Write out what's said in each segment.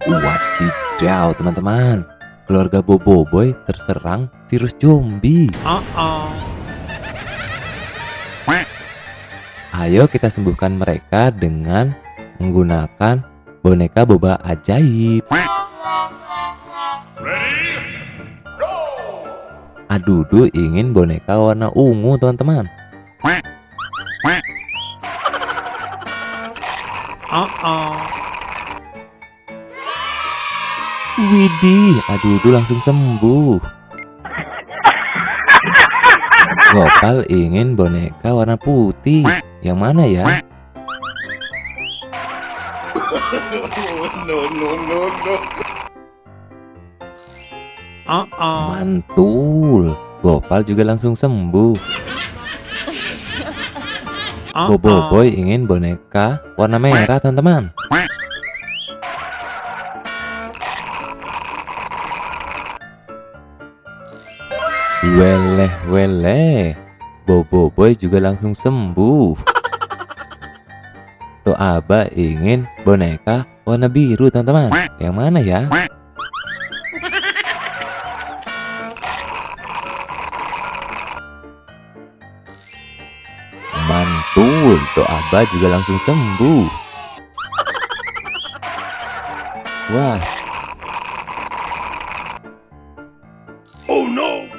Wadidaw teman-teman, keluarga Boboiboy terserang virus zombie. Ayo kita sembuhkan mereka dengan menggunakan boneka boba ajaib. Adudu ingin boneka warna ungu teman-teman. Widih, Adudu langsung sembuh. Gopal ingin boneka warna putih. Yang mana ya? Mantul, Gopal juga langsung sembuh. Boboiboy ingin boneka warna merah teman-teman. Weleh, Boboiboy juga langsung sembuh. Toaba ingin boneka warna biru teman-teman. Yang mana ya? Mantul, Toaba juga langsung sembuh. Wah. Oh no.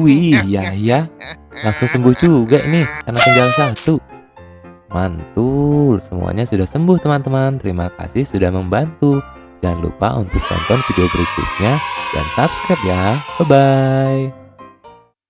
Wih, ya, langsung sembuh juga nih karena tinggal satu. Mantul, semuanya sudah sembuh teman-teman. Terima kasih sudah membantu. Jangan lupa untuk tonton video berikutnya dan subscribe ya. Bye-bye.